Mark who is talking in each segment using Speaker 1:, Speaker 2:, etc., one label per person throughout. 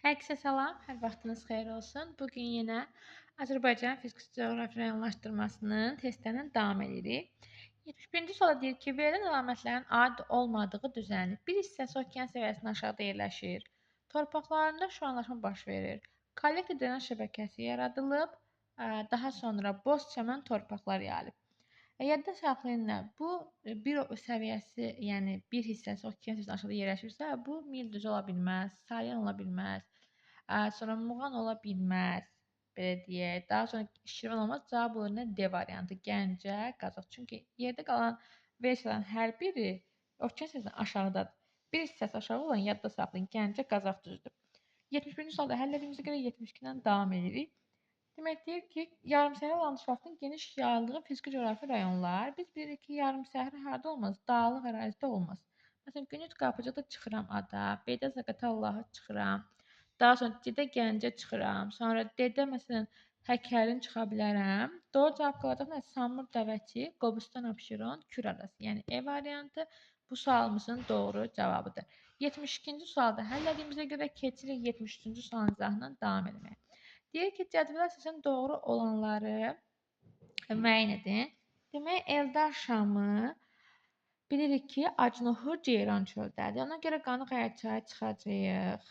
Speaker 1: Herkese salam, hər vaxtınız xeyir olsun. Bugün yenə Azərbaycan fiziki coğrafi rayonlaşdırmasının testlərindən davam edirik. 71-ci sualda deyir ki, verilən əlamətlərin adi olmadığı düzənlik bir hissəsi okean səviyyəsindən aşağıda yerləşir. Torpaqlarında şuanlaşma baş verir. Kollektor drenaj şəbəkəsi yaradılıb, daha sonra boz çəmən torpaqlar yayılıb. Yadda saxlayın nə? Bu bir səviyyəsi, yəni bir hissəsi okean səviyyəsindən aşağıda yerləşirsə, bu mil düzü ola bilməz, Salyan ola bilməz, sonra Muğan ola bilməz, belə deyək. Daha sonra Şirvan olmaz. Cavab olur nə? D variantı, Gəncə, Qazax. Çünki yerdə qalan versiyaların hər biri okean səviyyəsindən aşağıdadır. Bir hissəsi aşağı olan yadda saxlayın, Gəncə, Qazax düzdür. 71-ci sualda həll etdiyimizə görə 72-dən davam edirik. Demək deyir ki, yarımsəhra landşaftının geniş yayıldığı fiziki coğrafi rayonlar. Biz bilirik ki, yarımsəhra harda olmaz? Dağlıq ərazidə olmaz. Məsələn, Günüt Qapıcıda çıxıram ada, B-də Zaqatalaha çıxıram. Daha sonra C-də Gəncə çıxıram. Sonra D-də məsələn Həkərin çıxa bilərəm. Doğru cavab qalacaq nə? Samur, Dəvəçi, Qobustan, Abşeron, Kür arası. Yəni E variantı bu sualımızın doğru cavabıdır. 72-ci sualda həll etdiyimizə görə keçirik 73-cü sualın izahından davam etməyə. Deyir ki, cədvələ əsasən doğru olanları müəyyən edin. Demək, Eldar Şamı bilirik ki, Acnohur Ceyran çöldədir. Ona görə Qanıqaya çayı çıxacağıq.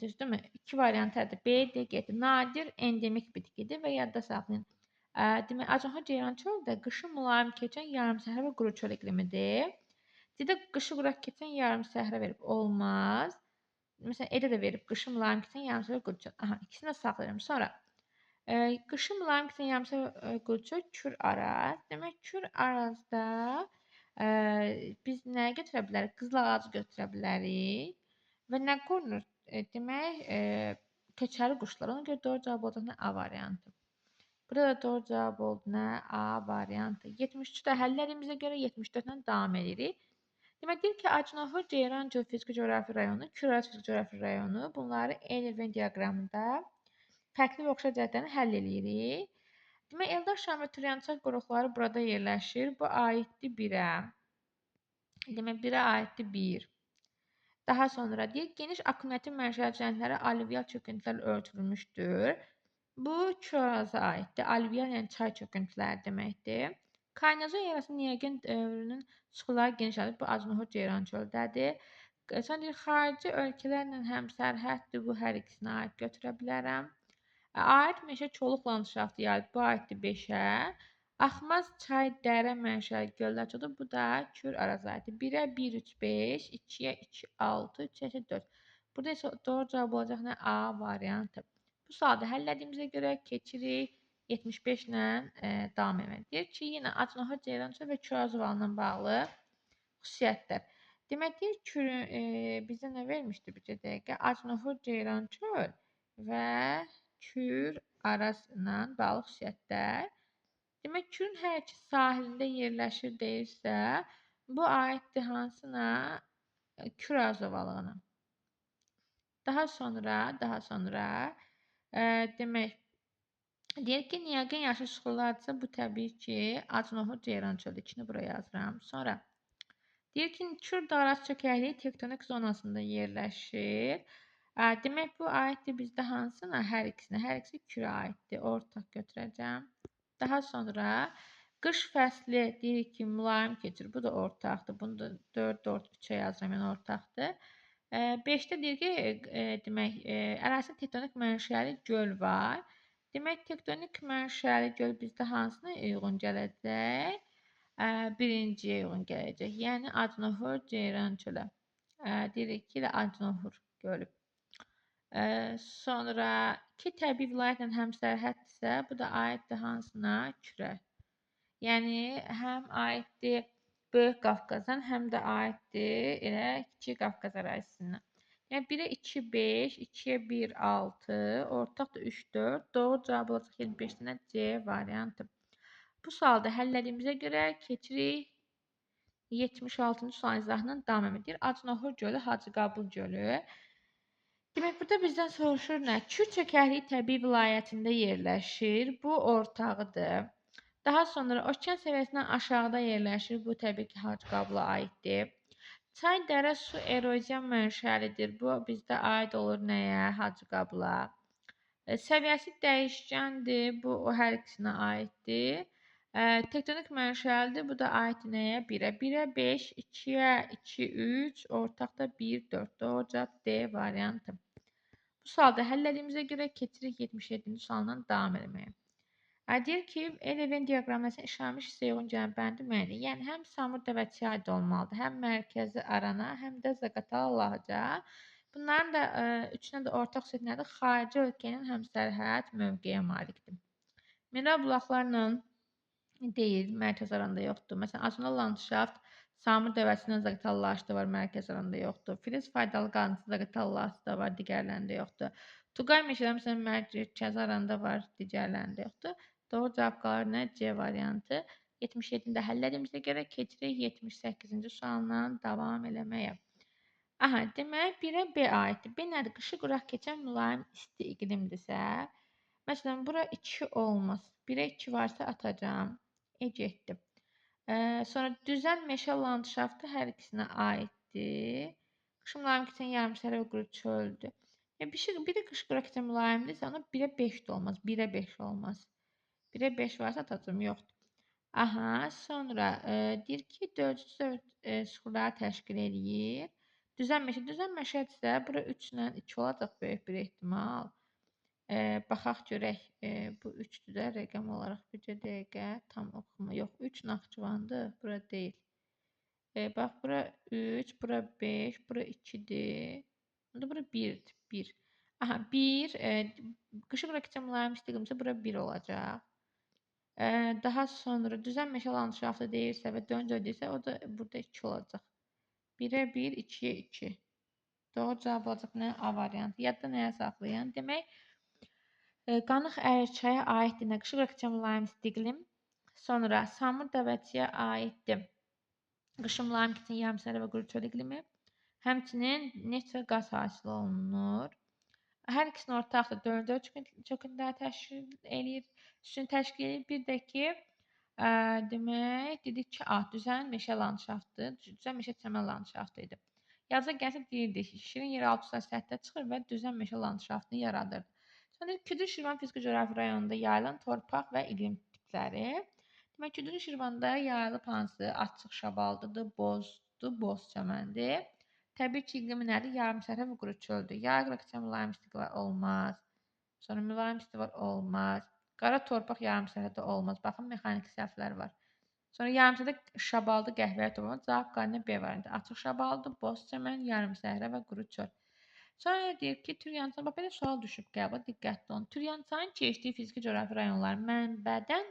Speaker 1: Düzdürmü? İki variantlardır. B, D, G. Nadir endemik bitkidir və yadda saxlayın. Demək, Acnohur Ceyran çölü də qışı mülayim keçən yarımsəhra və quru çöl iqlimidir. C-də qışı quraq keçən yarımsəhra verib olmaz. Məsələn, Edə də verib qışı mülayim keçən yarımsəhra quru çöl. Aha, ikisini də saxlayıram. Sonra qışı mülayim keçən yarımsəhra quru çöl Kür Araz. Demək, Kür Arazda biz nə götürə bilərik? Qızıl ağacı götürə bilərik. Və nə qorunur? Demək, köçəri quşlar. Ona görə doğru cavab olacaq nə? A variantı. Burada da doğru cavab oldu nə? A variantı. 73-də həll etdiyimizə görə 74-dən davam edirik. Demək deyir ki, Acnohur Ceyran çöl fiziki coğrafi rayonu, Küraz fiziki coğrafi rayonu bunları Eyni-Venn diaqramında fərqli və oxşar cəhətlərini həll eləyirik. Demək, Eldar Şam və Turyançay qoruqları burada yerləşir. Bu aiddir 1-ə. Demək, 1-ə aiddir 1. Daha sonra deyir, geniş akkumulyativ mənşəli cəhətləri alüvyal çöküntülərlə örtülmüşdür. Bu Küraza aiddir. Alüvyal yəni çay çöküntüləri deməkdir. Kaynazo yarası Neogen dövrünün suxuları genişlənib. Bu Acnohur Ceyran çöldədir. Sonra deyir, xarici ölkələrlə həmsərhəddir. Bu hər ikisinə aid götürə bilərəm. Aid meşə çoluq landşaftı yayılıb. Bu aiddir 5-ə. Axmaz çay dərə mənşəli göllər çoxdur. Bu da Kür Araz aiddir. 1-ə 1, 3, 5, 2-yə 2, 6, 3-ə 4. Burada isə doğru cavab olacaq nə? A variantı. Bu sualda həll etdiyimizə görə keçirik 75 ilə davam etmək. Deyir ki, yenə Acnohur Ceyran çölü və Küraz ovalından bağlı xüsusiyyətlər. Demək deyir ki, bizə nə vermişdi bir dəqiqə? Acnohur Ceyran çöl və Kür Araz ilə bağlı xüsusiyyətlər. Demək, Kürün hər iki sahilində yerləşir deyirsə, bu aiddir hansına? Küraz ovalığına. Daha sonra demək, deyir ki, Niaqin yaşıl suxurlardırsa, bu təbii ki, Acnohur Ceyran çölü. İkini buraya yazıram. Sonra deyir ki, Kür dağarası çökəkliyi tektonik zonasında yerləşir. Demək, bu aiddir bizdə hansına? Hər ikisinə. Hər ikisi Kürə aiddir. Ortaq götürəcəm. Daha sonra qış fəsli deyir ki, mülayim keçir. Bu da ortaqdır. Bunu da 4-4-3-ə yazıram. Yəni ortaqdır. 5-də deyir ki, demək, ərazisində tektonik mənşəli göl var. Demək, tektonik mənşəli göl bizdə hansına uyğun gələcək? Birinciyə uyğun gələcək. Yəni Acnohur Ceyran çölü. Deyirik ki, Acnohur gölü. Sonra ki, təbii vilayətlə həmsərhəddirsə, bu da aiddir hansına? Kürə. Yəni həm aiddir Böyük Qafqazdan, həm də aiddir elə Kiçik Qafqaz ərazisindən. Yəni 1-ə 2, 5, 2-yə 1, 6, ortaq da 3, 4. Doğru cavab olacaq 25-dən C variantı. Bu sualda həll etdiyimizə görə keçirik 76-cı sualın izahından davam edir. Acnohur gölü, Hacıqabul gölü. Demək, burada bizdən soruşur nə? Kür çökəkliyi təbii vilayətində yerləşir. Bu ortağıdır. Daha sonra okean səviyyəsindən aşağıda yerləşir. Bu təbii ki, Hacıqabula aiddir. Çay, dərə, su erozyon mənşəlidir. Bu bizdə aid olur nəyə? Hacıqabla. Səviyyəsi dəyişkəndir. Bu o hər ikisinə aiddir. Tektonik mənşəlidir. Bu da aid nəyə? 1-ə. 1-ə 5, 2-yə 2, 3, ortaqda 1, 4. Doğru cavab D variantı. Bu sualda həll etdiyimizə görə keçirik 77-ci sualdan davam etməyə. Deyir ki, el-evin diaqramlasına işaret hissəyə uyğun gələn bəndi müəyyən edin. Yəni həm Samurda və Çiyayda olmalıdır, həm mərkəzi Arana, həm də Zaqatala Laçca. Bunların da üçünə də ortaq xüsusiyyəti nədir? Xarici ölkənin həmsərhəd mövqeyə malikdir. Mineral bulaqlarla deyil, mərkəz aranda yoxdur. Məsələn, Azonal landşaft Samur dövləsindən Zaqatala Laçda var, mərkəz aranda yoxdur. Filiz faydalı qazıntısı Zaqatala Laçda var, digərlərində yoxdur. Tugay meşələri məsələn mərkəz aranda var, digərlərində yoxdur. Doğru cavab qalır nə? C variantı. 77-də həll etdiyimizə görə keçirik 78-ci sualla davam eləməyə. Aha, demək 1-ə B aiddir. B nədir? Qışı quraq keçən mülayim isti iqlimdirsə, məsələn, bura 2 olmaz. 1-ə 2 varsa atacağam. Getdi. Sonra düzən meşə landşaftı hər ikisinə aiddir. Qışı mülayim keçən yarımsərə və quru çöldür. Biri qışı quraq keçən mülayimdirsə, ona 1-ə 5 də olmaz. 1-ə 5 olmaz. 1'e 5 varsa atacağım yoxdur. Aha, sonra deyir ki, dördüncü suxurları təşkil eləyir. Düzən məşədirsə, bura 3 ilə 2 olacaq böyük bir ehtimal. Baxaq görək, bu 3-dür də rəqəm olaraq. Bircə dəqiqə tam oxuma. Yox, 3 Naxçıvandır, bura deyil. Bax, bura 3, bura 5, bura 2-dir. Onda bura 1-dir, 1. Aha, 1, qışı bura keçən mülayim istiqimsə, bura 1 olacaq. Daha sonra düzən meşə landşaftı deyirsə və döncə deyirsə, o da burada 2 olacaq. 1'ə 1, 2'yə 2. Doğru cavab olacaq nə? A variantı. Yadda nəyə saxlayın? Demək, Qanıq Ərçaya aiddir. Qışı bura keçən mülayim istiqlim. Sonra Samur Dəvəçiyə aiddir. Qışı mülayim keçən yarımsərə və quru çöl iqlimi. Həmçinin neft və qaz hasil olunur. Hər ikisinin ortaqdır. 4-4 çöküntüləri təşkil eləyir. Üstünü təşkil eləyir. Bir də ki, demək, dedik ki, düzən meşə landşaftı, düzən meşə çəmən landşaftı idi. Yazıya gəlsə deyirdik, şirin yeraltı səthə çıxır və düzən meşə landşaftını yaradırdı. Sonra Küdür Şirvan fiziki coğrafi rayonunda yayılan torpaq və iqlim tipləri. Demək, Küdür Şirvanda yayılıb hansı? Açıq şabaldıdır, bozdur, boz çəməndir. Təbii ki, iqlimi nədir? Yarımsərhə və quru çöldür. Yay qıra keçən mülayim isti var, olmaz. Sonra mülayim isti var, olmaz. Qara torpaq yarımsərhədə olmaz. Baxın, mexaniki səhvlər var. Sonra yarımsərhədə şabaldı, qəhvəyə torpaq. Cavab qaynı B variantı. Açıq şabaldı, boz çəmən, yarımsərhə və quru çöl. Sonra deyir ki, Türyançay, bax belə sual düşüb qəbul, diqqətli olun. Türyançayın keçdiyi fiziki coğrafi rayonlar mənbədən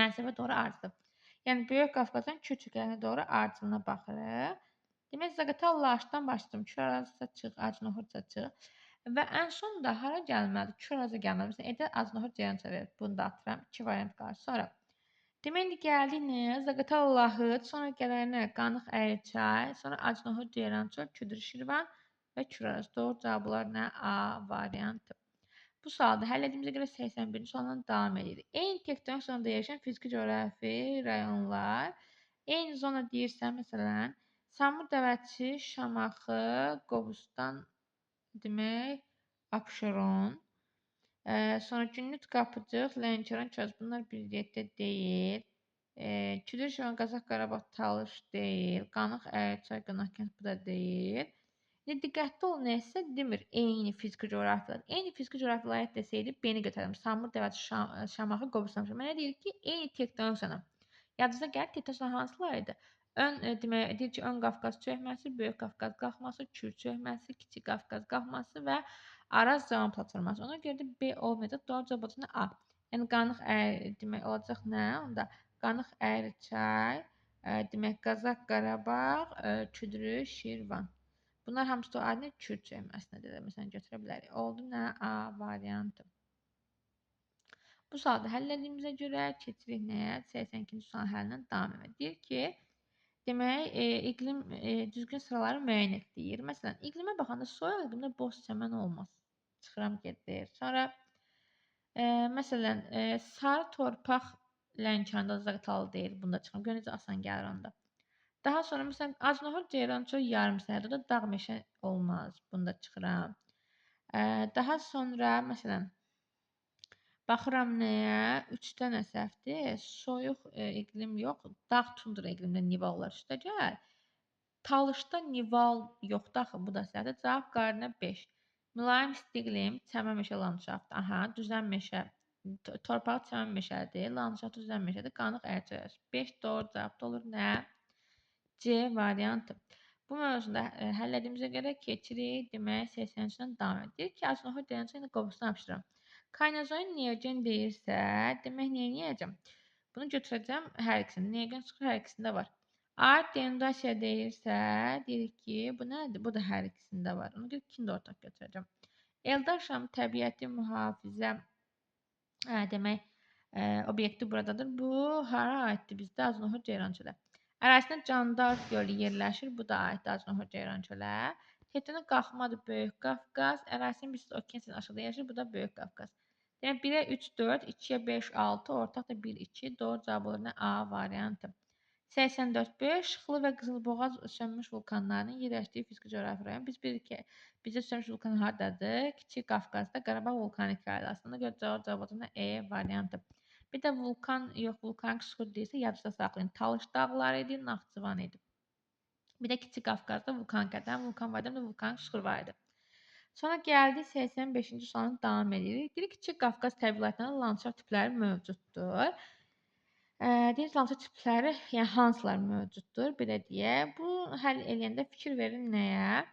Speaker 1: mənsəbə doğru arzudur. Yəni Böyük Qafqazdan Kürçüklərinə doğru ardıcılına baxırıq. Demək, Zaqatala Laçdan başladım. Küraza çıx, Acnohurca çıx. Və ən sonda hara gəlməlidir? Küraza gəlməlidir. Məsələn, Edə Acnohur Ceyrança verir. Bunu da atıram. 2 variant qalır. Sonra demək, indi gəldik nə? Zaqatala Lahıc, sonra gələnə Qanıq Ərçay, sonra Acnohur Ceyrança, Küdür Şirvan və Küraz. Doğru cavablar nə? A variantı. Bu sualda həll etdiyimizə görə 81-ci sualdan davam edirik. Eyni tektonik zonada yerləşən fiziki coğrafi rayonlar, eyni zona deyirsən, məsələn, Samur Dəvəçi, Şamaxı, Qobustan, demək, Abşeron, sonra Günnüt Qapıcıq, Lənkəran, Köz, bunlar bir yerdə deyil. Küdür Şirvan, Qazax, Qarabağ, Talış deyil. Qanıq, Ərçay, Qanaqkənd, bu da deyil. Diqqətli olun, nəsə demir eyni fiziki coğrafiyalar. Eyni fiziki coğrafiyalar desəydi, B-ni götürərdim. Samur, Dəvəçi, Şamaxı, Qobustan. Mənə deyir ki, eyni tektonik zona. Yadınıza gəlir, tektonik zona hansılar idi? Demək, deyir ki, Ön Qafqaz çökməsi, Böyük Qafqaz qalxması, Kür çökməsi, Kiçik Qafqaz qalxması və Araz zaman platforması. Ona görə də B olmayacaq. Doğru cavab olacaq A. Yəni Qanıq demək olacaq nə? Onda Qanıq Ərçay, demək Qazax, Qarabağ, Küdür, Şirvan. Bunlar hamısı da adını Kür çökməsinə də məsələn götürə bilərik. Oldu nə? A variantı. Bu sualda həll etdiyimizə görə keçirik nəyə? 82-ci sual həllindən davam edir. Deyir ki, demək, iqlim düzgün sıraları müəyyən et deyir. Məsələn, iqlimə baxanda soyuq iqlimdə boz çəmən olmaz. Çıxıram gedir. Sonra məsələn, sarı torpaq Lənkəranda Zaqatala deyir. Bunda çıxıram. Görün necə asan gəlir onda. Daha sonra məsələn Acınahor Ceyrançöl yarımsərdə də dağ meşə olmaz. Bunda çıxıram. Daha sonra məsələn baxıram nəyə? 3 dənə səhvdir. Soyuq iqlim yox, dağ tundra iqlimində nivallar üstəgəl. Talışda nival yoxdur axı, bu da səhvdir. Cavab qarına 5. Mülayim isti iqlim, çəmən meşə landşaft. Aha, düzən meşə. Torpağı çəmən meşədir, landşaftı düzən meşədir. Qanıq ərçələr. 5 doğru cavab da olur nə? C variantı. Bu mövzuda həllədiyimizə görə keçirik. Demək 83-dən davam edir ki, Acınahor deyəncə indi qovusunu yapışdırıram. Kaynazoin neogen deyirsə, demək neyniyəcəm? Bunu götürəcəm hər ikisini. Neogen çıxır hər ikisində var. Art denudasiya deyirsə, deyirik ki, bu nədir? Bu da hər ikisində var. Ona görə 2-ni də ortaq götürəcəm. Eldar Şam təbiəti mühafizə demək obyekti buradadır. Bu hara aiddir bizdə? Acınahor Ceyrançölə. Ərazisində Candar gölü yerləşir. Bu da aiddir Acınahor Ceyrançölə. Tepənin qalxmadır Böyük Qafqaz. Ərazisinin bir okean aşağıda yerləşir. Bu da Böyük Qafqaz. Demək 1-ə 3, 4, 2-yə 5, 6, ortaq da 1, 2. Doğru cavab olur nə? A variantı. 84-5 Şıxlı və Qızılboğaz sönmüş vulkanlarının yerləşdiyi fiziki coğrafi rayon. Biz bilirik ki, bizdə sönmüş vulkan hardadır? Kiçik Qafqazda, Qarabağ vulkanik yaylasında. Görə cavab olacaq E variantı. Bir də vulkan yox, vulkanik süxur deyilsə yadınızda saxlayın. Talış dağları idi, Naxçıvan idi. Bir də Kiçik Qafqazda vulkanik adam, vulkan var idi, vulkanik süxur var idi. Sonra gəldik 85-ci sualın davam edirik. Dedik Kiçik Qafqaz təbiətlərində landşaft tipləri mövcuddur. Deyir landşaft tipləri, yəni hansılar mövcuddur? Belə deyək. Bu həll eləyəndə fikir verin nəyə?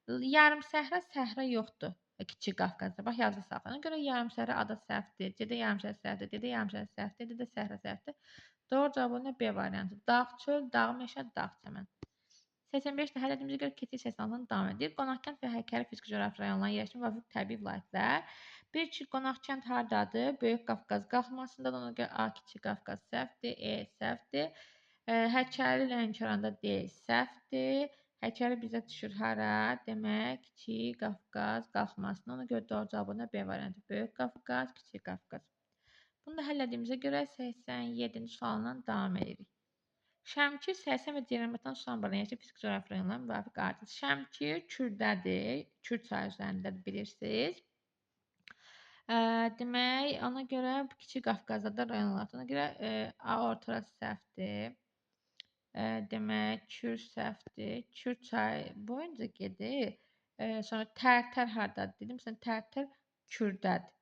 Speaker 1: Yarımsəhra, səhra yoxdur. Kiçik Qafqazda. Bax yazı saxlayın. Ona görə yarımsəhra ada səhvdir. C-də yarımsəhra səhvdir. D-də yarımsəhra səhvdir. D-də səhra səhvdir. Doğru cavab nə? B variantı. Dağ, çöl, dağ, meşə, dağ, çəmən. 85-də həllədiyimizə görə keçid 86-dan davam edir. Qonaqkənd və Həkəri fiziki coğrafi rayonlarının yerləşdiyi müvafiq təbii vilayətlər. Bir ki, Qonaqkənd hardadır? Böyük Qafqaz qalxmasındadır. Ona görə A Kiçik Qafqaz səhvdir, E səhvdir. Həkəri Lənkəranda D səhvdir. Həkəri bizə düşür hara? Demək, Kiçik Qafqaz qalxmasında. Ona görə doğru cavabı B variantı. Böyük Qafqaz, Kiçik Qafqaz. Bunu da həllədiyimizə görə 87-ci sualdan davam edirik. Şəmkir, Sərsən və Ceyranbatan su anbarlarına yerləşir fiziki coğrafi rayonlarına müvafiq addır. Şəmkir Kürdədir. Kürd çayı üzərindədir, bilirsiniz. Demək, ona görə Kiçik Qafqazda da rayon olaraq. Ona görə A orta səhvdir. Demək, Kürd səhvdir. Kürd çayı boyunca gedir. Sonra Tərtər hardadır? Dedim, sən Tərtər Kürdədir.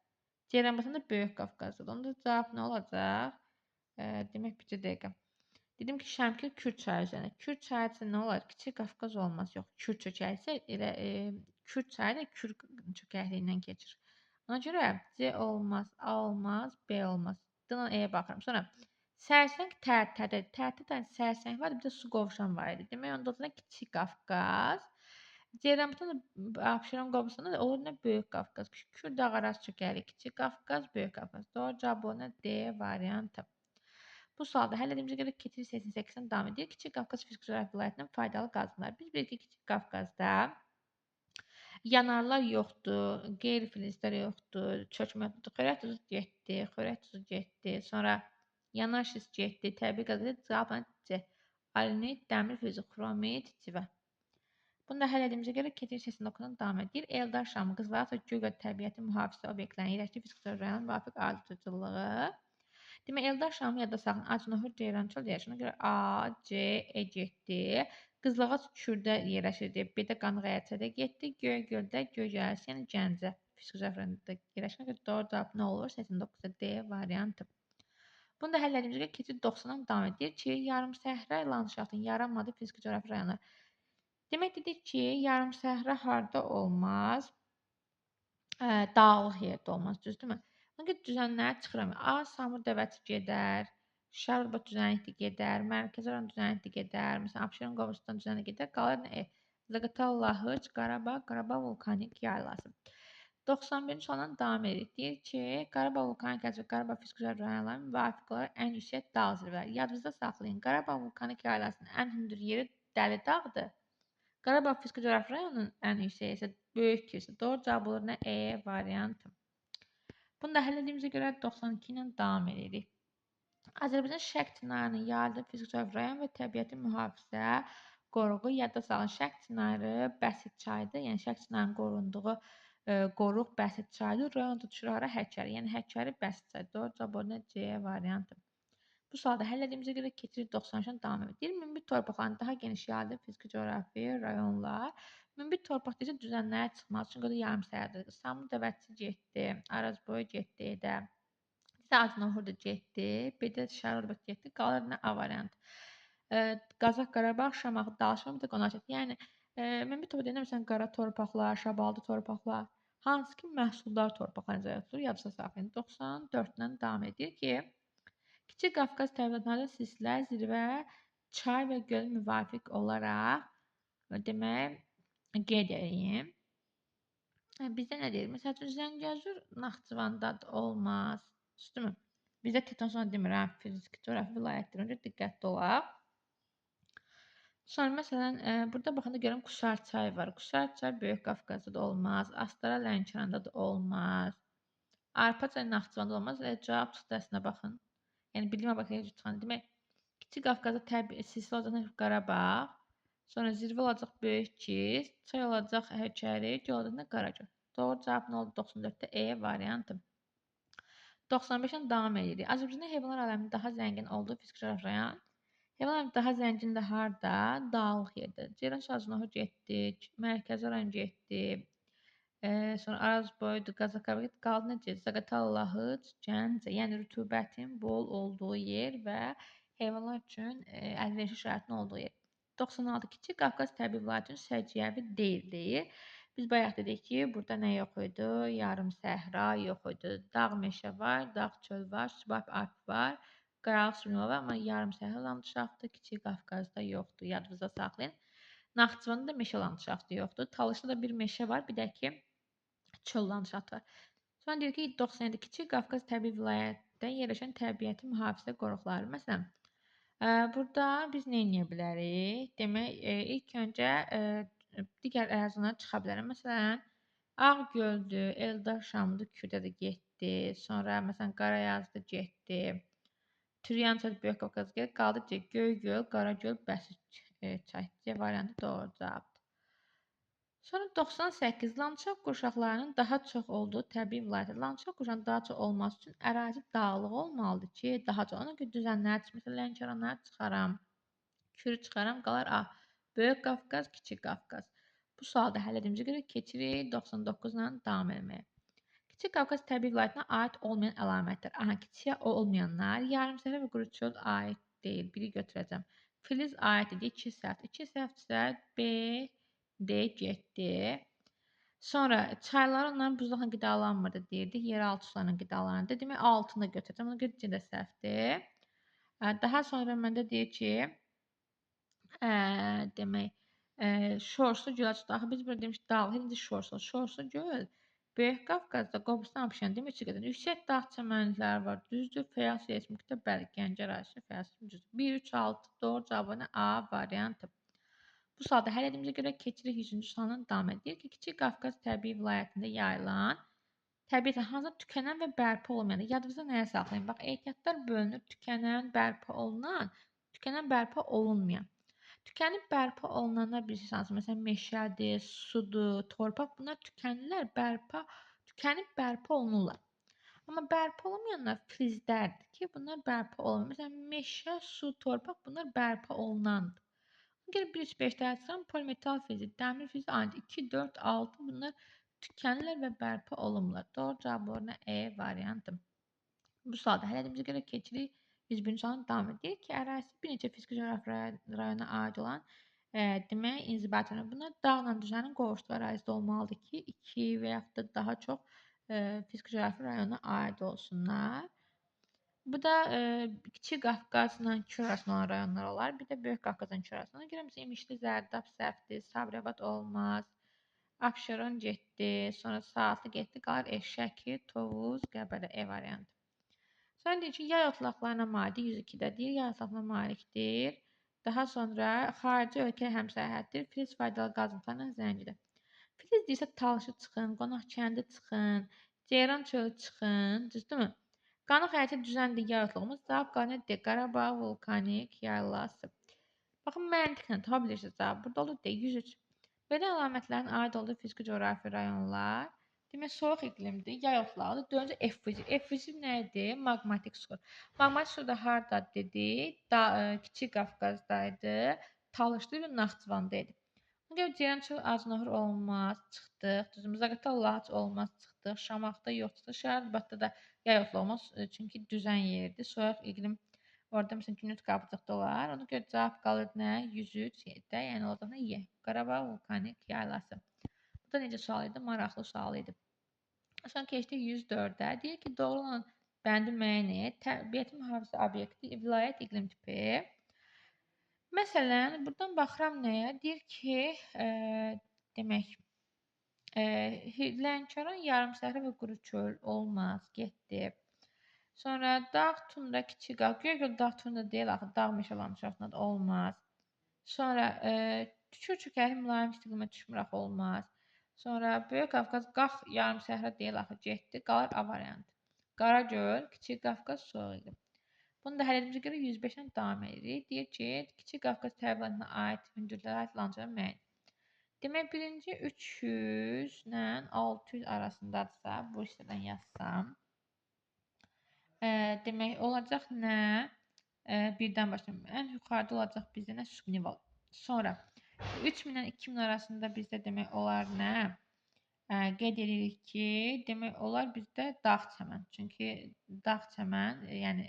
Speaker 1: Ceyranbatan da Böyük Qafqazdadır. Onda cavab nə olacaq? Demək, bir dəqiqə. Dedim ki, Şəmkir Kürd çayı üzərində. Kürd çayı isə nə olar? Kiçik Qafqaz olmaz. Yox, Kürd çökəyi elə Kürd çayı da Kürd çökəkliyindən keçir. Ona görə C olmaz, A olmaz, B olmaz. D-dən E-yə baxıram. Sonra Sərsəng Tərtərdə. Tərtərdən Sərsəng var, bir də su qovşan var idi. Demək, onda da Kiçik Qafqaz. Ceyranbatan da Abşeron qovşanı da olur nə Böyük Qafqaz. Kürd dağarası çökəyi Kiçik Qafqaz, Böyük Qafqaz. Doğru cavab olur nə D variantı. Bu sualda həllədiyimizə görə keçid 88-dən davam edir. Kiçik Qafqaz fiziki coğrafi vilayətinin faydalı qazınlar. Biz bilirik ki, Kiçik Qafqazda yanarlar yoxdur, qeyri-filizlər yoxdur, çökmə yoxdur. Xörək tuzu getdi, xörək tuzu getdi. Sonra yanar şis getdi, təbii qaz getdi. Cavab C. Alinit, dəmir filizi, xromit, civə. Bunu da həllədiyimizə görə keçid 89-dan davam edir. Eldar Şamı, Qızılaç və Göygöl təbiəti mühafizə obyektlərinin yerləşdiyi fiziki coğrafi rayonun müvafiq ali tutuculuğu. Demək, Eldar Şamı yadda saxlayın. Acınahur Ceyrançöl yerləşir. Ona görə A, C, E getdi. Qızılağac Kürdə yerləşir deyə B-də Qanıq Əyərçədə getdi. Göygöldə Göygəlis, yəni Gəncə fiziki coğrafiyasında yerləşir. Ona görə doğru cavab nə olur? 89-da D variantı. Bunu da həllədiyimizə görə keçid 90-dan davam edir ki, yarımsəhra landşaftın yaranmadığı fiziki coğrafi rayonlar. Demək dedik ki, yarımsəhra harda olmaz? Dağlıq yerdə olmaz, düzdürmü? Ona görə düzənlərə çıxıram. A. Samur Dəvəçi gedər. Şarlot düzənlikdə gedər. Mərkəzi rayon düzənlikdə gedər. Məsələn, Abşeron Qobustan düzənlikdə gedər. Qalır nə? Zaqatala, Lahıc, Qarabağ, Qarabağ vulkanik yaylası. 91-ci sualdan davam edirik. Deyir ki, Qarabağ vulkanik yaylası və Qarabağ fiziki rayonlarının müvafiq olaraq ən yüksək dağ zirvələri. Yadınızda saxlayın. Qarabağ vulkanik yaylasının ən hündür yeri Dəli dağdır. Qarabağ fiziki coğrafi rayonunun ən yüksəyi isə böyük kilsə. Doğru cavab olur nə? E variantı. Bunu da həll etdiyimizə görə 92 ilə davam edirik. Azərbaycan Şərq çinarının yayıldığı fiziki coğrafi rayon və təbiəti mühafizə, qoruğu yadda salın. Şərq çinarı Bəsit çayıdır. Yəni Şərq çinarının qorunduğu qoruq Bəsit çayıdır. Rayon tutuşur hara? Həkəri. Yəni Həkəri Bəsit çayı. Doğru cavab orada C variantı. Bu sualda həll etdiyimizə görə keçirik 90-dan davam edir. Deyir, münbit torpaqların daha geniş yayıldığı fiziki coğrafi rayonlar. Münbit torpaq deyəcək düzənlərə çıxmaz. Çünki o da yarım səhərdir. Samur Dəvətçi getdi, Arazboy getdi də. Zəznohur da getdi, Bedə Şərurba getdi. Qalır nə A variantı. Qazax Qarabağ, Şamaxı, Daşın bir də Qonaqçı. Yəni mən bir topa deyirəm məsələn qara torpaqlar, şabaldı torpaqlar, hansı ki məhsuldar torpaqlar nəzərdə tutulur? Yadınızda saxlayın. 94-dən davam edir ki, Kiçik Qafqaz tərəflərində silsilə, zirvə, çay və göl müvafiq olaraq demək qeyd edeyim. Bizdə nə deyir? Məsəl üçün Zəngəzur Naxçıvandadır, olmaz. Düzdürmü? Bizdə Teton sonra demirəm, fiziki coğrafi vilayətdir. Öncə diqqətli olaq. Sonra məsələn, burada baxanda görürəm Qusar çayı var. Qusar çayı Böyük Qafqazda da olmaz. Astara Lənkəranda da olmaz. Arpa çayı Naxçıvanda olmaz. Cavab çıxdı əslində baxın. Yəni bildiyimə baxın çıxan. Demək, Kiçik Qafqazda təbii silsilə olacaq Qarabağ. Sonra zirvə olacaq Böyük Kiz, çay olacaq Həkəri, göl olacaq Qaragöl. Doğru cavab nə oldu? 94-də E variantı. 95-dən davam edirik. Azərbaycanda heyvanlar aləminin daha zəngin olduğu fiziki coğrafi rayon. Heyvanlar aləmi daha zəngin də harda? Dağlıq yerdə. Ceyran Şaznohu getdik, Mərkəzi rayon getdi. Sonra Arazboydu, Qazax qaldı necə? Zaqatala, Lahıc, Gəncə. Yəni rütubətin bol olduğu yer və heyvanlar üçün əlverişli şəraitin olduğu yer. 96 Kiçik Qafqaz təbii vilayəti üçün səciyyəvi deyil. Biz bayaq dedik ki, burada nə yox idi? Yarım səhra yox idi. Dağ meşə var, dağ çöl var, Subab Alp var, Qaralıq sürünmə var, amma yarım səhra landşaftı Kiçik Qafqazda yoxdur. Yadınızda saxlayın. Naxçıvanda da meşə landşaftı yoxdur. Talışda da bir meşə var, bir də ki çöl landşaftı var. Sonra deyir ki, 97 Kiçik Qafqaz təbii vilayətdə yerləşən təbiəti mühafizə qoruqları. Məsələn, burada biz nə edə bilərik? Demək, ilk öncə digər ərazilərə çıxa bilərəm. Məsələn, Ağgöldür, Eldar Şamlı Kürdə də getdi. Sonra məsələn Qarayazda getdi. Türyan çayı Böyük Qafqaz getdi. Qaldı ki, Göygöl, Qaragöl, Bəsit çay. C variantı doğru cavabdır. Sonra 98 landşaft qurşaqlarının daha çox olduğu təbii vilayətdir. Landşaft qurşağının daha çox olması üçün ərazi dağlıq olmalıdır ki, daha çox. Ona görə düzənlərə çıxır. Məsələn, Lənkəranları çıxaram, Kürü çıxaram, qalar A. Böyük Qafqaz, Kiçik Qafqaz. Bu sualda həll edimizə görə keçirik 99-la davam etməyə. Kiçik Qafqaz təbii vilayətinə aid olmayan əlamətlər. Aha, kiçiyə olmayanlar, yarımsəhra və quru çöl aid deyil. Biri götürəcəm. Filiz aid idi, 2 səhv. 2 səhvdirsə B, D getdi. Sonra çaylar onların buzluqla qidalanmırdı deyirdik. Yeraltı sularla qidalanırdı. Demək, altını da götürəcəm. Ona görə C də səhvdir. Daha sonra məndə deyir ki, demək, Şorsu göl açdı. Axı biz burada demişdik dağ, indi Şorsu. Şorsu göl Böyük Qafqazda Qobustan Abşeron demək ki, qədər yüksək dağ çəmənlikləri var. Düzdür, fəal seysmikdə bəli, Gəncə ərazisi fəal seysmik düzdür. 1 3 6 doğru cavabı A variantı. Bu sualda həll edimizə görə keçirik 100-cü sualına davam edir ki, Kiçik Qafqaz təbii vilayətində yayılan təbiətən hansısa tükənən və bərpa olmayan. Yadınızda nəyə saxlayın? Bax, ehtiyatlar bölünür. Tükənən, bərpa olunan, tükənən, bərpa olunmayan. Tükənib bərpa olunanlar bilirsiniz hansı? Məsələn, meşədir, sudur, torpaq. Bunlar tükənirlər, tükənib bərpa olunurlar. Amma bərpa olunmayanlar filizlərdir ki, bunlar bərpa olunmur. Məsələn, meşə, su, torpaq bunlar bərpa olunandır. Ona görə 1 3 5-də yazsam, polimetal filizi, dəmir filizi ancaq 2 4 6 bunlar tükənirlər və bərpa olunmurlar. Doğru cavab orada E variantı. Bu sualda həll edimizə görə keçirik 101-ci sualına davam edir ki, ərazisi bir neçə fiziki coğrafi rayona aid olan demək, inzibati rayonlar. Bunlar dağla düzənin qovuşduğu ərazidə olmalıdır ki, 2 və yaxud da daha çox fiziki coğrafi rayona aid olsunlar. Bu da Kiçik Qafqazla Kür arasında olan rayonlar olar. Bir də Böyük Qafqazla Kür arasında. Ona görə məsələn İmişli, Zərdab, Səfdir, Sabirabad olmaz. Abşeron getdi, sonra Saatlı getdi, qalır Şəki, Tovuz, Qəbələ E variantı. Sonra deyir ki, yay otlaqlarına malikdir, 102-də deyir, yay otlaqlarına malikdir. Daha sonra xarici ölkə həmsərhəddir, filiz faydalı qazıntılarla zəngindir. Filiz deyirsə Talşı çıxın, Qonaqkəndi çıxın, Ceyran çölü çıxın, düzdürmü? Qanı xəritə düzəndir yayıqlığımız. Cavab qalınca D. Qarabağ vulkanik yaylası. Baxın, məntiqlə tapa bilirsiniz cavab. Burada olur D. 103. Belə əlamətlərin aid olduğu fiziki coğrafi rayonlar demək soyuq iqlimdir, yay otlaqdır. Dördüncü F-vici. F-vici nə idi? Maqmatik su. Maqmatik su da hardadır dedik? Kiçik Qafqazdaydı, Talışlı və Naxçıvanda idi. Ona görə Ceyrançıl Acınahır olmaz, çıxdıq. Düzdürmü? Zaqatala Laç olmaz, çıxdıq. Şamaxıda yoxdur. Şəhərabadda da yay otlu olmaz, çünki düzən yerdir. Soyuq iqlim orada məsələn Günüt qabıcıqda olar. Ona görə cavab qalır nə? 103 yerdə, yəni olacaq nə? Y. Qarabağ vulkanik yaylası. Bu da necə sual idi? Maraqlı sual idi. Sonra keçdik 104-ə. Deyir ki, doğru olan bəndi müəyyən et. Təbiəti mühafizə obyekti, vilayət, iqlim tipi. Məsələn, buradan baxıram nəyə? Deyir ki, demək, Lənkəran yarımsəhra və quru çöl olmaz, getdi. Sonra dağ, tundra, kiçik qağ. Göygöl dağ, tundra deyil axı, dağ meşə landşaftında olmaz. Sonra tükür çökəri mülayim istiqlimə düşmür axı, olmaz. Sonra Böyük Qafqaz qax yarımsəhra deyil axı, getdi, qalır A variantı. Qaragöl, Kiçik Qafqaz soyuq iqlim. Bunu da həll etdiyimizə görə 105-dən davam edirik. Deyir ki, Kiçik Qafqaz təbiətinə aid hündürlüklərə aid lançalar müəyyən. Demək, birinci 300 ilə 600 arasındadırsa, bu hissədən yazsam, demək, olacaq nə? Birdən başlayalım. Ən yuxarıda olacaq bizdə nə? Subnival. Sonra 3000-dən 2000 arasında bizdə demək olar nə? Qeyd edirik ki, demək olar bizdə dağ çəmən. Çünki dağ çəmən, yəni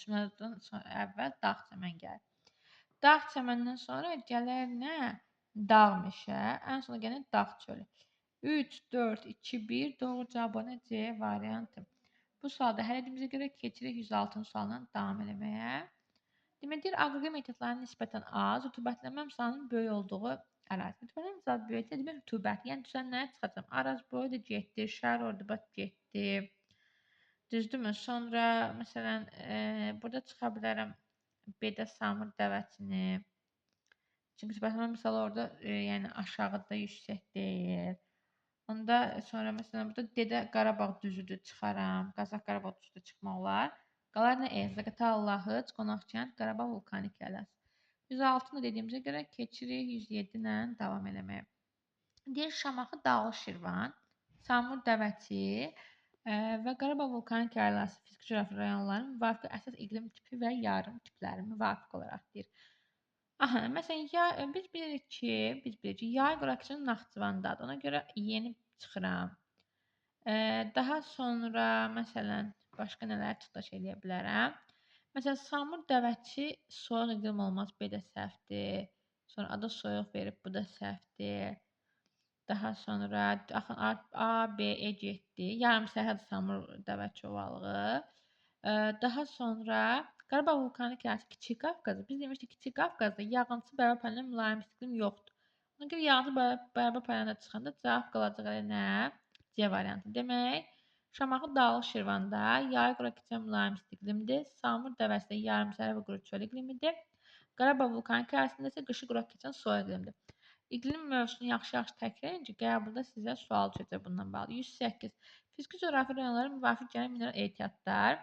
Speaker 1: Cümlədən əvvəl dağ çəmən gəlir. Dağ çəməndən sonra gələr nə? Dağ meşə, ən sona gəlir dağ çölü. 3, 4, 2, 1 doğru cavab nə? C variantı. Bu sualda həll etdiyimizə görə keçirik 106-cı sualla davam eləməyə. Demək, deyir, aqroqem ehtiyatlarının nisbətən az, rütubətlənmə misalının böyük olduğu ərazi. Rütubətlənmə misalı böyükdə demək rütubət. Yəni düzən nəyə çıxacam? Araz boyu da getdi, şəhər ordubat getdi. Düzdürmü? Sonra məsələn, burada çıxa bilərəm B-də Samur dəvəçini. Çünki rütubətlənmə misalı orada yəni aşağıda yüksək deyil. Onda sonra məsələn burada D-də Qarabağ düzüdür, çıxaram. Qazax Qarabağ düzüdür çıxmaq olar. Qalar nə? Zaqatala Lahıc, Qonaqkənd, Qarabağ vulkanik yaylası. 106-nı dediyimizə görə keçirik 107 ilə davam eləməyə. Deyir Şamaxı, Dağlı Şirvan, Samur Dəvəçi və Qarabağ vulkanik yaylası fiziki coğrafi rayonların müvafiq əsas iqlim tipi və yarım tipləri müvafiq olaraq deyir. Aha, məsələn, biz bilirik ki, yay quraqçının Naxçıvandadır. Ona görə yeni çıxıram. Daha sonra, məsələn, başqa nələr çıxış eləyə bilərəm? Məsələn, Samur Dəvəçi soyuq iqlim olmaz, B də səhvdir. Sonra ada soyuq verib, bu da səhvdir. Daha sonra A, B, E getdi. Yarımsəhər Samur Dəvəçi ovalığı. Daha sonra Qarabağ vulkanik yaylası Kiçik Qafqazda. Biz demişdik Kiçik Qafqazda yağıntısı bərabər paylanan mülayim iqlim yoxdur. Ona görə yağıntı bərabər paylanana çıxanda cavab qalacaq elə nə? C variantı. Demək, Şamaxı Dağlıq Şirvanda yayı quraq keçən mülayim iqlimdir. Samur Dəvəsində yarımsəhər və quru çöl iqlimidir. Qarabağ vulkanik yaylasında isə qışı quraq keçən soyuq iqlimdir. İqlim mövzusunu yaxşı-yaxşı təkrar edincə qəbulda sizə sual düşəcək bundan bağlı. 108. Fiziki coğrafi rayonlara müvafiq gələn mineral ehtiyatlar.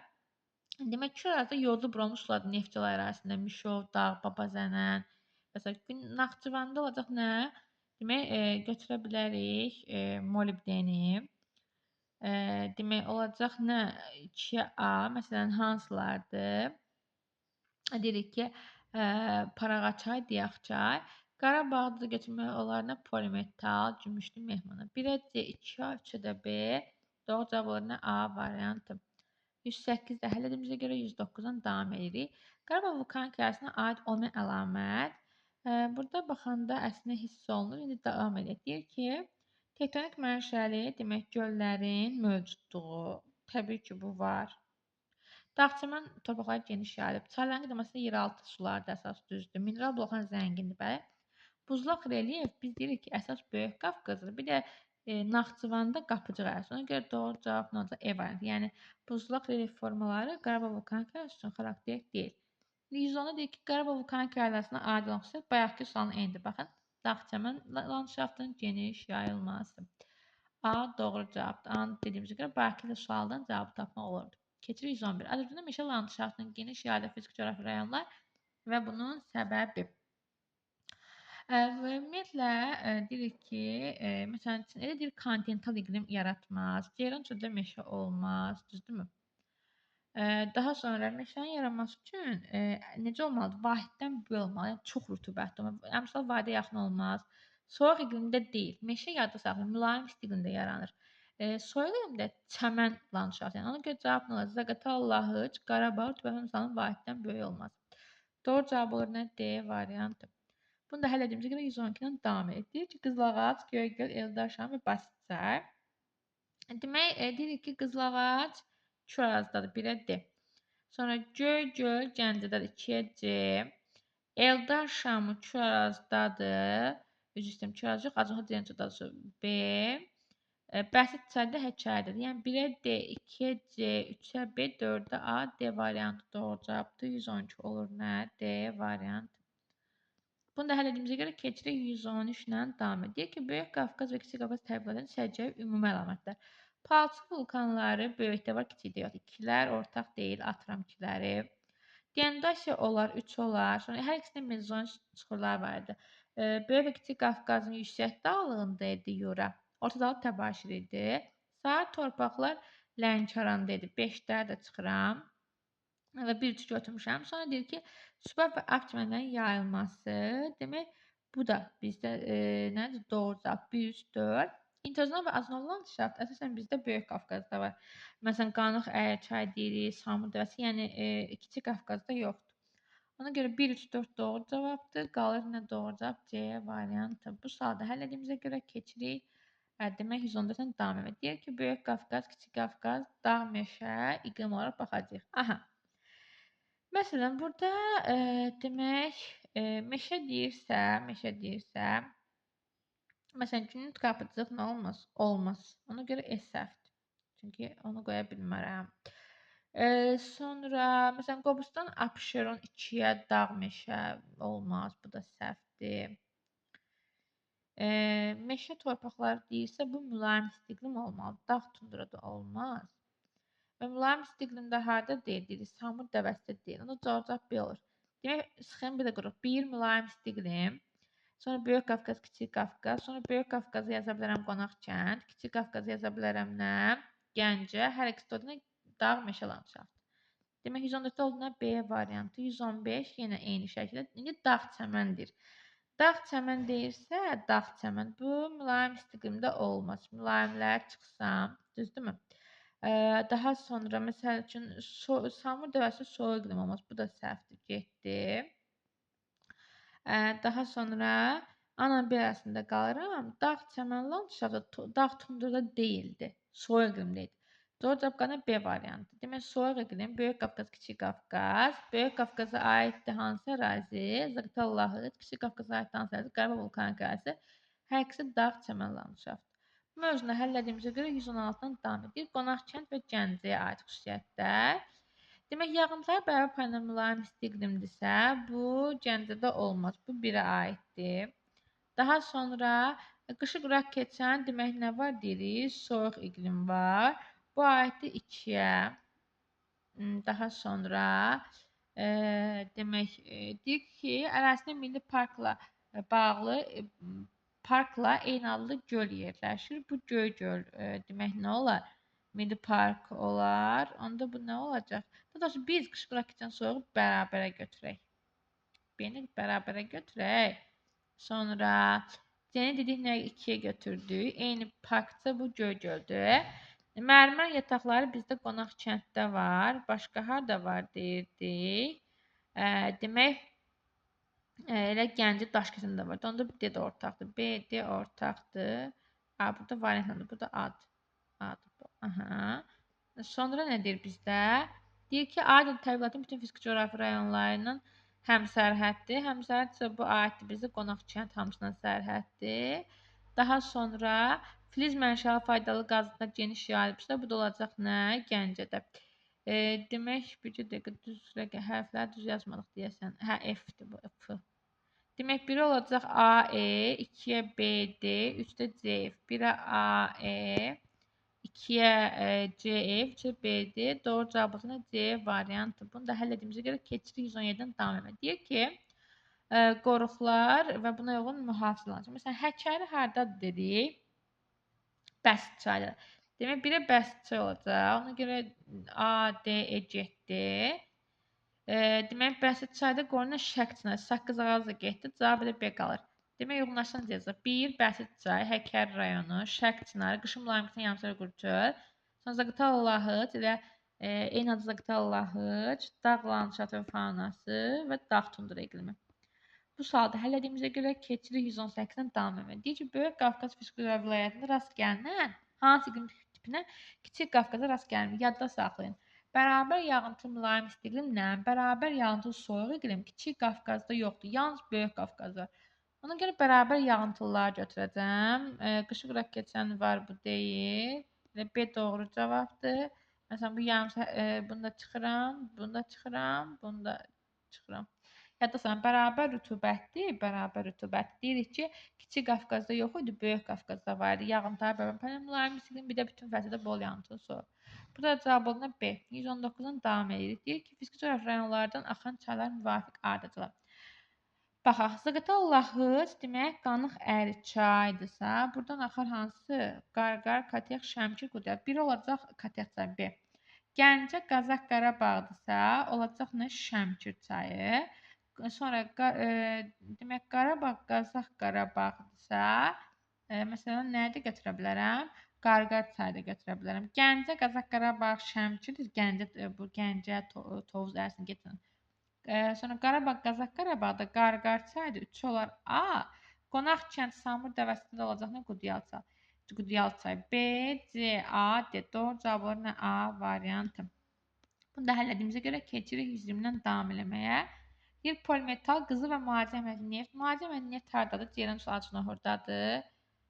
Speaker 1: Demək ki, orada yodlu bromlu sulardır Neftçala ərazisində, Mişov, Dağ, Babazənən. Məsələn, Naxçıvanda olacaq nə? Demək, götürə bilərik molibdeni. Demək, olacaq nə? 2A, məsələn, hansılardır? Deyirik ki, Parağaçay, Diyaqçay. Qarabağda da götürmək olar nə? Polimetal, Gümüşlü, Mehmanı. 1-ə C, 2A, 3-ə də B. Doğru cavab olar nə? A variantı. 108-də həll edimizə görə 109-dan davam edirik. Qarabağ vulkanik yaylasına aid olmayan əlamət. Burada baxanda əslində hiss olunur. İndi davam edək. Deyir ki, tektonik mənşəli, demək göllərin mövcudluğu. Təbii ki, bu var. Dağ-çəmən torpaqları geniş yayılıb. Çayların qıdamasında yeraltı sularda əsas düzdür. Mineral bloklar zəngindir. Bəli. Buzlaq relyef biz deyirik ki, əsas Böyük Qafqazdır. Bir də Naxçıvanda Qapıcıq ərazisi. Ona görə doğru cavab nə olacaq? E variantı. Yəni buzlaq relyef formaları Qarabağ vulkanik yaylası üçün xarakterik deyil. 110-da deyir ki, Qarabağ vulkanik yaylasına aid olan xüsusiyyət bayaqki sualın eynidir. Baxın, dağ-çəmən landşaftının geniş yayılması. A doğru cavabdır. A dediyimizə görə bayaqki sualdan cavab tapmaq olurdu. Keçirik 111. Azərbaycanda meşə landşaftının geniş yayıldığı fiziki coğrafi rayonlar və bunun səbəbi. Və ümumiyyətlə, deyirik ki, məsələn üçün elə bir kontinental iqlim yaratmaz. Ceyran çöldə meşə olmaz, düzdürmü? Daha sonra meşənin yaranması üçün, necə olmalıdır? Vahiddən böyük olmalı, yəni çox rütubətli olmalı. Əmsal vadiyə yaxın olmaz. Soyuq iqlimdə deyil. Meşə yadda saxlayın, mülayim isti iqlimdə yaranır. Soyuq iqlimdə çəmən landşaftı. Yəni ona görə cavab nə olacaq? Zaqatala, Lahıc, Qarabağ rütubət əmsalının vahiddən böyük olmaz. Doğru cavab olur nə? D variantı. Bunu da həll etdiyimizə görə 112 ilə davam edirik. Deyir ki, Qızılağac, Göygöl, Eldar Şam və Basitçay. Demək, deyirik ki, Qızılağac Çurazdadır, 1-ə D. Sonra Göygöl Gəncədədir, 2-yə C. Eldar Şamı Çurazdadır. Üzr istəyirəm, Çuraz yox, Acıqlı Gəncədədir, B. Bəsit çayda Həkəridir. Yəni 1-ə D, 2-yə C, 3-ə B, 4-ə A, D variantı doğru cavabdır. 112 olur nə? D variantı. Bunu da həll etdiyimizə görə keçirik 113 ilə davam edir. Deyir ki, Böyük Qafqaz və Kiçik Qafqaz təbiətlərinin səciyyəvi ümumi əlamətlər. Palçıq vulkanları böyükdə var, kiçikdə yoxdur. İkilər ortaq deyil, atıram ikiləri. Dendasiya olar, 3 olar. Sonra hər ikisində mezozoik süxurlar var idi. Böyük və Kiçik Qafqazın yüksək dağlığında idi Yura. Orta dağlıq təbaşir idi. Sarı torpaqlar Lənkəranda idi. 5-də də çıxıram. Və 1-3 götürmüşəm. Sonra deyir ki, Subat və Akt çimənlərinin yayılması. Demək, bu da bizdə nədir? Doğru cavab 1, 3, 4. İntezonal və azonal landşaft əsasən bizdə Böyük Qafqazda var. Məsələn, Qanıq Əyərçay deyirik, Samur dərəsi, yəni Kiçik Qafqazda yoxdur. Ona görə 1, 3, 4 doğru cavabdır. Qalır nə doğru cavab? C variantı. Bu sualda həll etdiyimizə görə keçirik. Demək 114-dən davam edir. Deyir ki, Böyük Qafqaz, Kiçik Qafqaz, dağ, meşə, iqlim olaraq baxacağıq. Aha. Məsələn, burada demək, meşə deyirsə, məsələn, günlük qapıcıq nə olmaz? Olmaz. Ona görə S səhvdir. Çünki onu qoya bilmərəm. Sonra, məsələn, Qobustan, Abşeron 2-yə dağ, meşə olmaz. Bu da səhvdir. Meşə torpaqları deyirsə, bu mülayim isti iqlim olmalı. Dağ, tundra da olmaz. Və mülayim isti iqlimdə harda deyirik? Samur dəvəsdə deyil. Onda cavab B olur. Demək, sxemi bir də qururuq. 1 mülayim isti iqlim. Sonra Böyük Qafqaz, Kiçik Qafqaz. Sonra Böyük Qafqazı yaza bilərəm Qonaqkənd. Kiçik Qafqazı yaza bilərəm nə? Gəncə. Hər ikisi də dağ, meşə landşaftı. Demək, 114-də olduğuna B variantı. 115 yenə eyni şəkildə. İndi dağ çəməndir. Dağ çəmən deyirsə, dağ çəmən. Bu mülayim isti iqlimdə olmaz. Mülayimlər çıxsam, düzdürmü? Daha sonra məsəl üçün Samur dərəsi soyuq iqlim olmaz. Bu da səhvdir, getdi. Daha sonra Anambil arasında qalıram. Dağ çəmən landşaftı dağ tundrada deyildi. Soyuq iqlimdə idi. Doğru cavab qana B variantı. Demək, soyuq iqlim, Böyük Qafqaz, Kiçik Qafqaz. Böyük Qafqaza aiddir hansı ərazi? Zaqatala, Lahıc. Kiçik Qafqaza aiddir hansı ərazi? Qarabağ vulkanik ərazi. Hər ikisi dağ çəmən landşaftı. Bu mövzunu həll etdiyimizə görə 116-dan davam edir. Qonaqkənd və Gəncəyə aid xüsusiyyətlər. Demək, yağıntılar bərabər payında mülayim isti iqlimdirsə, bu Gəncədə olmaz. Bu 1-ə aiddir. Daha sonra qışı quraq keçən demək nə var deyirik? Soyuq iqlim var. Bu aiddir 2-yə. Daha sonra demək, deyir ki, ərazisində milli parkla bağlı parkla eyni adlı göl yerləşir. Bu Göygöl demək nə olar? Milli park olar. Onda bu nə olacaq? Daha doğrusu biz qış quraq keçən soyuğu bərabərə götürək. B-ni bərabərə götürək. Sonra C-ni dedik nə 2-yə götürdük. Eyni parkda bu Göygöldür. Mərmər yataqları bizdə Qonaqkənddə var. Başqa harda var deyirdik. Demək, elə Gəncə Daşkəsəndə var. Onda D də ortaqdır. B, D ortaqdır. Burada variantlandır. Bu da ad. Adı bu. Aha. Sonra nə deyir bizdə? Deyir ki, Adil təbliğatın bütün fiziki coğrafi rayonlarının həmsərhəddir. Həmsərhəddirsə bu aiddir bizə Qonaqkənd hamısına sərhəddir. Daha sonra filiz mənşəli faydalı qazıntılar geniş yayılıbsa, bu da olacaq nə? Gəncədə. Demək, bir dəqiqə düz hərfləri düz yazmadıq deyəsən. Hə, F-dir bu, F. Demək, 1-ə olacaq AE, 2-yə BD, 3-də CF. 1-ə AE, 2'ye C ev, C B'dir. Doğru cevabımız C variantı. Bunu da həll etdiyimizə görə keçirik 117-dən davam edə. Deyir ki, qoruqlar və buna uyğun mühafizələr. Məsələn, Həkəri hardadır dedik? Bəsit çayda. Demək, biri bəsit çay olacaq. Ona görə A, D, E getdi. Demək, bəsit çayda qorunan şərq çinarı saqqız ağacı getdi. Cavab elə B qalır. Demək, uyğunlaşan yazılır. 1. Bəsit çay, Həkəri rayonu, şərq çinarı, qışın mülayimlikdən yarımçıq qurutur. Sonra Zaqatala Lahıc ilə eyni adı Zaqatala Lahıc, dağ landşafı və faunası və dağ tundra iqlimi. Bu sualda həll etdiyimizə görə keçirik 118-dən davam edir. Deyir ki, Böyük Qafqaz Fiziki vilayətində rast gəlinən hansı iqlim tipinə Kiçik Qafqaza rast gəlmir? Yadda saxlayın. Bərabər yağıntı mülayim isti iqlimlə bərabər yağıntılı soyuq iqlim Kiçik Qafqazda yoxdur. Yalnız Böyük Qafqazda. Ona görə bərabər yağıntılılar götürəcəm. Qışı qıraq keçən var, bu deyil. B doğru cavabdır. Məsələn, bu yarım bunda çıxıram, bunda çıxıram, bunda çıxıram. Yaddasan, bərabər rütubətdir, bərabər rütubət. Deyirik ki, Kiçik Qafqazda yox idi, Böyük Qafqazda var idi. Yağıntılar bərabər mülayim isti, bir də bütün fəsildə bol yağıntılı soyuq. Burada cavab oluna B. 119-dan davam edirik. Deyir ki, fiziki coğrafi rayonlardan axan çaylar müvafiq ardıcılar. Baxaq, Zaqatala Lahıc demək qanıq əri çaydırsa, buradan axar hansı? Qarqar, Katyax, Şəmkir, Qudiyar. Biri olacaq Katyax çayı B. Gəncə, Qazaq, Qarabağdırsa, olacaq nə? Şəmkir çayı. Sonra demək Qarabağ, Qazax, Qarabağdırsa, məsələn, nəyi də götürə bilərəm? Qarqar çayı da götürə bilərəm. Gəncə, Qazax, Qarabağ, Şəmkir, bu Gəncə, Tovuz ərazisini getirin. Sonra Qarabağ, Qazax, Qarabağda Qarqar çayıdır. 3 olar A. Qonaq kənd, Samur dəvəsində olacaq nə? Qudiyal çayı. Qudiyal çayı. B, C, A, D. Doğru cavab olar nə? A variantı. Bunu da həll etdiyimizə görə keçirik 120-dən davam eləməyə. Bir polimetal, qızıl və müalicə əməli neft. Müalicə əməli neft hardadır? Ceyran sualçına ordadır.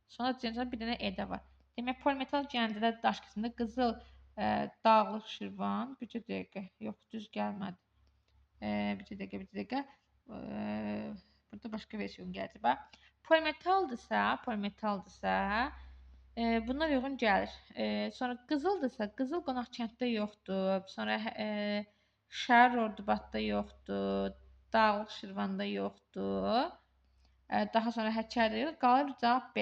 Speaker 1: Sonra Ceyran bir dənə E-də var. Demək, polimetal Gəncədə daş kəsində, qızıl Dağlıq Şirvan. Bir dəqiqə, yox, düz gəlmədi. Bir dəqiqə. Burada başqa versiyon gələcək. Bax, polimetaldırsa, bunlar uyğun gəlir. Sonra qızıldırsa, qızıl qonaq kənddə yoxdur. Sonra Şəhər Ordubadda yoxdur. Dağlıq Şirvanda yoxdur. Daha sonra Həkəri yox. Qalır cavab B.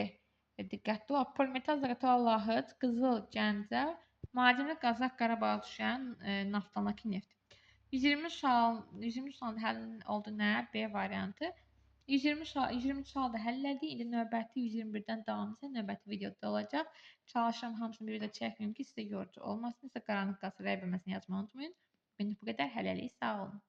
Speaker 1: Diqqətli ol. Polimetal Zaqatala Lahıc, qızıl Gəncə, müalicədə Qazax Qarabağa düşən naftalakı neft. 120 sualın həllinin oldu nə? B variantı. 120 sual da həll etdik. İndi növbəti 121-dən davam etsə, növbəti videoda olacaq. Çalışıram hamısını bir də çəkməyim ki, sizə yorucu olmasın. Sizə qaranlıq qalsa rəy bölməsini yazmağı unutmayın. Məndə bu qədər. Hələlik sağ olun.